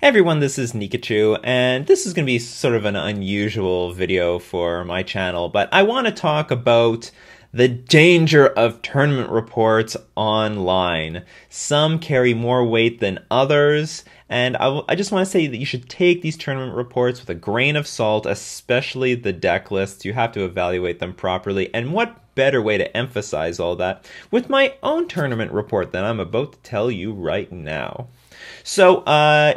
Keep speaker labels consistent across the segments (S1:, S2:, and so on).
S1: Hey everyone, this is Nikachu, and this is going to be sort of an unusual video for my channel, but I want to talk about the danger of tournament reports online. Some carry more weight than others, and I just want to say that you should take these tournament reports with a grain of salt, especially the deck lists. You have to evaluate them properly, and what better way to emphasize all that with my own tournament report that I'm about to tell you right now. So,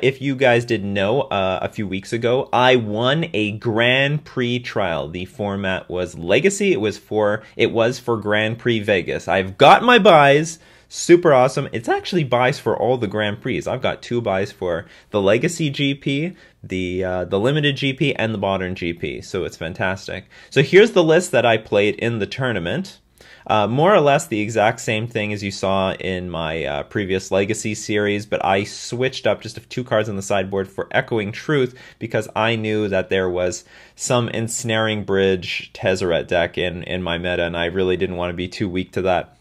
S1: if you guys didn't know, a few weeks ago, I won a Grand Prix trial. The format was Legacy. It was for Grand Prix Vegas. I've got my buys. Super awesome. It's actually buys for all the Grand Prix. I've got 2 buys for the Legacy GP, the Limited GP, and the Modern GP. So it's fantastic. So here's the list that I played in the tournament. More or less the exact same thing as you saw in my previous Legacy series, but I switched up just 2 cards on the sideboard for Echoing Truth because I knew that there was some Ensnaring Bridge Tezzeret deck in my meta, and I really didn't want to be too weak to that.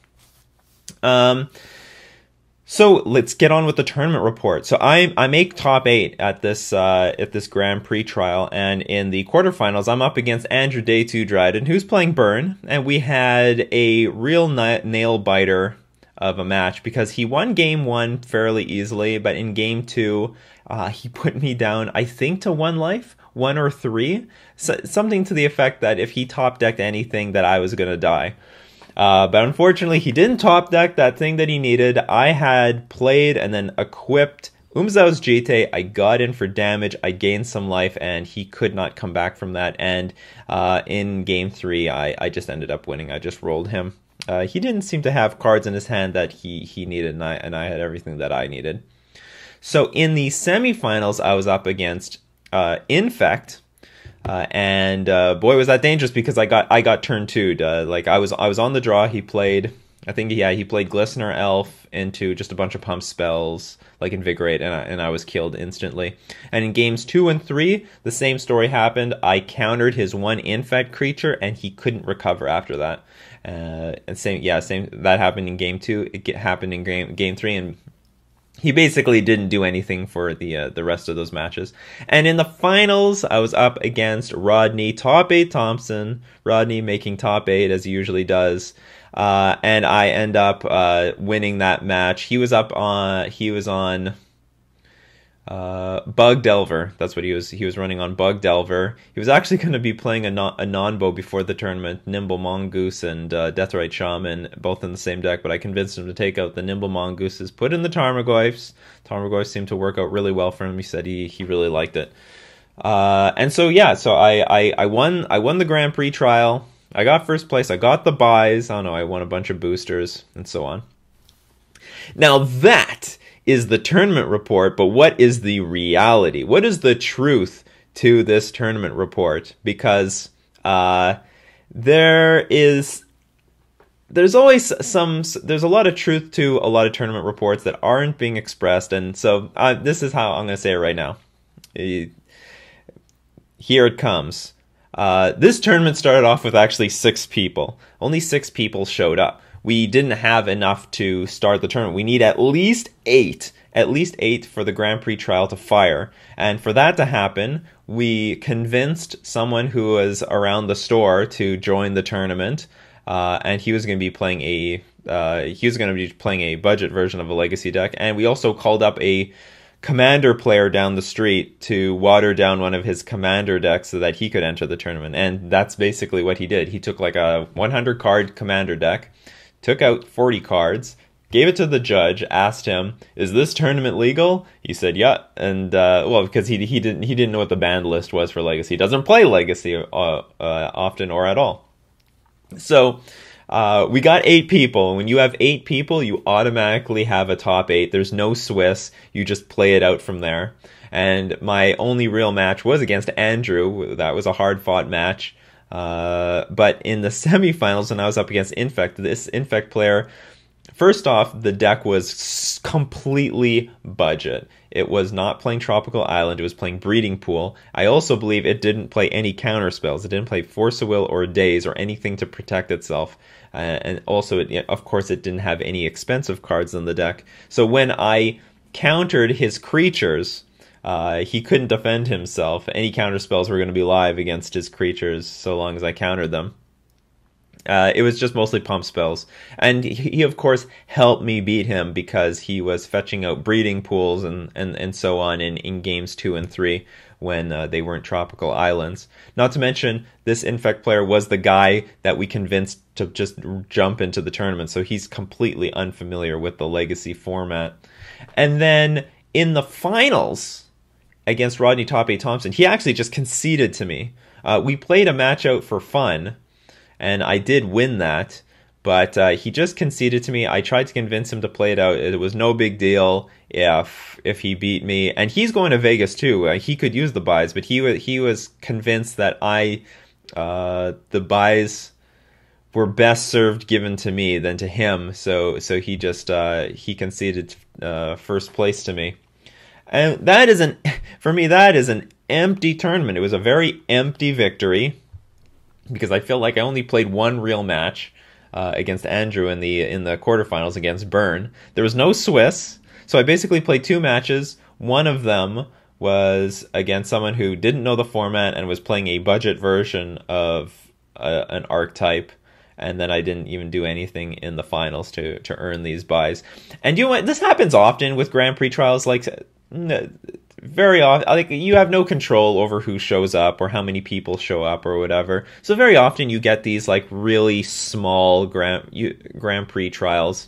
S1: So let's get on with the tournament report. So I make top 8 at this Grand Prix trial, and in the quarterfinals I'm up against Andrew Day 2 Dryden, who's playing Burn, and we had a real nail biter of a match because he won game 1 fairly easily, but in game 2 he put me down, I think, to 1 life, 1 or 3, so, something to the effect that if he top decked anything that I was gonna die. But unfortunately, he didn't top deck that thing that he needed. I had played and then equipped Umzao's Jite. I got in for damage. I gained some life, and he could not come back from that. And in game 3, I just ended up winning. I just rolled him. He didn't seem to have cards in his hand that he needed, and I had everything that I needed. So in the semifinals, I was up against Infect. Boy, was that dangerous because I got turn 2'd. Like I was on the draw. He played, I think he played Glistener Elf into just a bunch of pump spells like Invigorate, and I was killed instantly. And in games 2 and 3, the same story happened. I countered his 1 Infect creature, and he couldn't recover after that. And same that happened in game 2. It happened in game 3, and he basically didn't do anything for the rest of those matches. And in the finals, I was up against Rodney, top 8 Thompson. Rodney making top 8 as he usually does. And I end up winning that match. He was on Bug Delver. That's what he was running on, Bug Delver. He was actually going to be playing a non-bow before the tournament, Nimble Mongoose and Deathrite Shaman, both in the same deck, but I convinced him to take out the Nimble Mongooses, put in the Tarmogoyfs. Tarmogoyfs seemed to work out really well for him. He said he really liked it. And so yeah, so I won the Grand Prix trial. I got first place. I got the buys. I don't know, I won a bunch of boosters and so on. Now that is the tournament report, but what is the reality? What is the truth to this tournament report? Because there's always there's a lot of truth to a lot of tournament reports that aren't being expressed, and so this is how I'm going to say it right now. Here it comes. This tournament started off with actually 6 people. Only 6 people showed up. We didn't have enough to start the tournament. We need at least 8 for the Grand Prix trial to fire. And for that to happen, we convinced someone who was around the store to join the tournament. And he was going to be playing a budget version of a Legacy deck. And we also called up a Commander player down the street to water down one of his Commander decks so that he could enter the tournament. And that's basically what he did. He took like a 100 card Commander deck, took out 40 cards, gave it to the judge, asked him, "Is this tournament legal?" He said, "Yeah." And well, because he didn't know what the banned list was for Legacy. He doesn't play Legacy often or at all. So we got 8 people. When you have 8 people, you automatically have a top 8. There's no Swiss. You just play it out from there. And my only real match was against Andrew. That was a hard-fought match. But in the semifinals, when I was up against Infect, this Infect player, first off, the deck was completely budget. It was not playing Tropical Island, it was playing Breeding Pool. I also believe it didn't play any counter spells. It didn't play Force of Will or Daze or anything to protect itself. And also, of course, it didn't have any expensive cards in the deck. So when I countered his creatures, he couldn't defend himself. Any counter spells were going to be live against his creatures so long as I countered them. It was just mostly pump spells. And he, of course, helped me beat him because he was fetching out breeding pools and so on in games 2 and 3 when they weren't tropical islands. Not to mention, this Infect player was the guy that we convinced to just jump into the tournament, so he's completely unfamiliar with the Legacy format. And then in the finals against Rodney Top 8 Thompson, he actually just conceded to me. We played a match out for fun, and I did win that, but he just conceded to me. I tried to convince him to play it out. It was no big deal if he beat me. And he's going to Vegas too. He could use the buys, but he was convinced that the buys were best served given to me than to him. So he just he conceded first place to me. And that is for me, that is an empty tournament. It was a very empty victory, because I feel like I only played one real match against Andrew in the quarterfinals against Byrne. There was no Swiss, so I basically played 2 matches. One of them was against someone who didn't know the format and was playing a budget version of an archetype, and then I didn't even do anything in the finals to earn these buys. And you know what? This happens often with Grand Prix trials, like very often, like, you have no control over who shows up or how many people show up or whatever. So very often you get these like really small Grand Prix trials.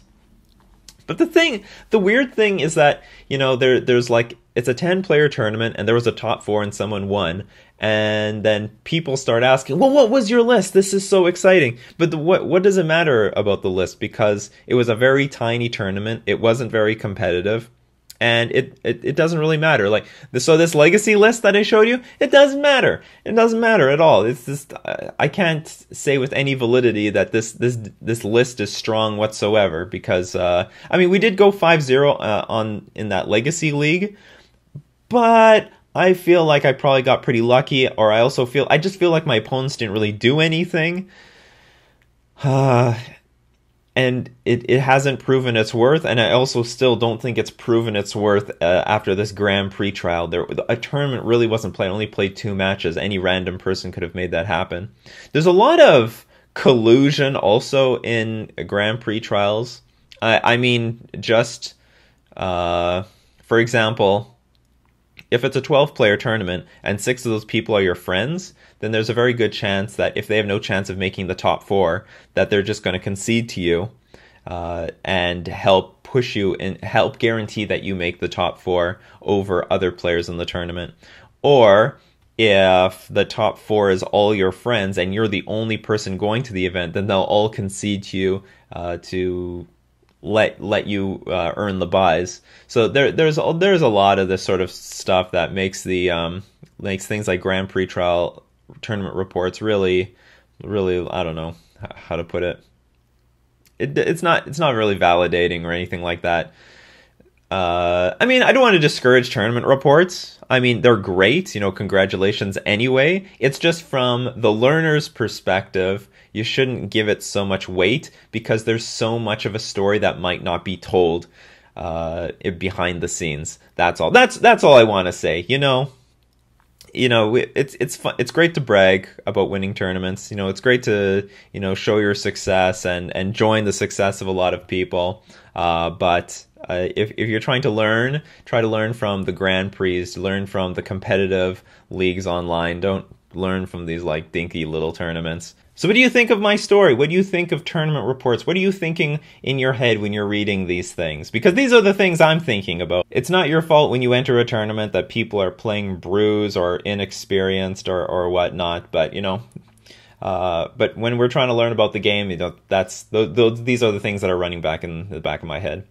S1: But the weird thing is that, you know, there's like, it's a 10-player tournament and there was a top 4 and someone won. And then people start asking, well, what was your list? This is so exciting. But what does it matter about the list? Because it was a very tiny tournament. It wasn't very competitive. And it doesn't really matter. Like, so this Legacy list that I showed you, it doesn't matter. It doesn't matter at all. It's just, I can't say with any validity that this list is strong whatsoever, because I mean, we did go 5-0 in that Legacy league, but I feel like I probably got pretty lucky, or I just feel like my opponents didn't really do anything. And it hasn't proven its worth, and I also still don't think it's proven its worth after this Grand Prix trial. A tournament really wasn't played. I only played 2 matches. Any random person could have made that happen. There's a lot of collusion also in Grand Prix trials. I mean, just for example, if it's a 12-player tournament and 6 of those people are your friends, then there's a very good chance that if they have no chance of making the top 4, that they're just going to concede to you and help push you and help guarantee that you make the top 4 over other players in the tournament. Or if the top 4 is all your friends and you're the only person going to the event, then they'll all concede to you to let you earn the buys. So there's a lot of this sort of stuff that makes things like Grand Prix trial tournament reports really, I don't know how to put it. It's not really validating or anything like that. I mean, I don't want to discourage tournament reports. I mean, they're great, you know, congratulations anyway. It's just from the learner's perspective, you shouldn't give it so much weight, because there's so much of a story that might not be told behind the scenes. That's all. That's all I want to say. You know, it's fun. It's great to brag about winning tournaments. You know, it's great to, you know, show your success and join the success of a lot of people. But if you're trying to learn, try to learn from the Grand Prix, learn from the competitive leagues online. Don't learn from these like dinky little tournaments. So what do you think of my story? What do you think of tournament reports? What are you thinking in your head when you're reading these things? Because these are the things I'm thinking about. It's not your fault when you enter a tournament that people are playing brews or inexperienced or whatnot, but you know, but when we're trying to learn about the game, you know, these are the things that are running back in the back of my head.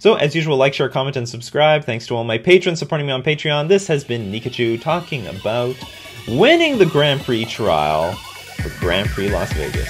S1: So as usual, like, share, comment, and subscribe. Thanks to all my patrons supporting me on Patreon. This has been Nikachu talking about winning the Grand Prix trial for Grand Prix Las Vegas.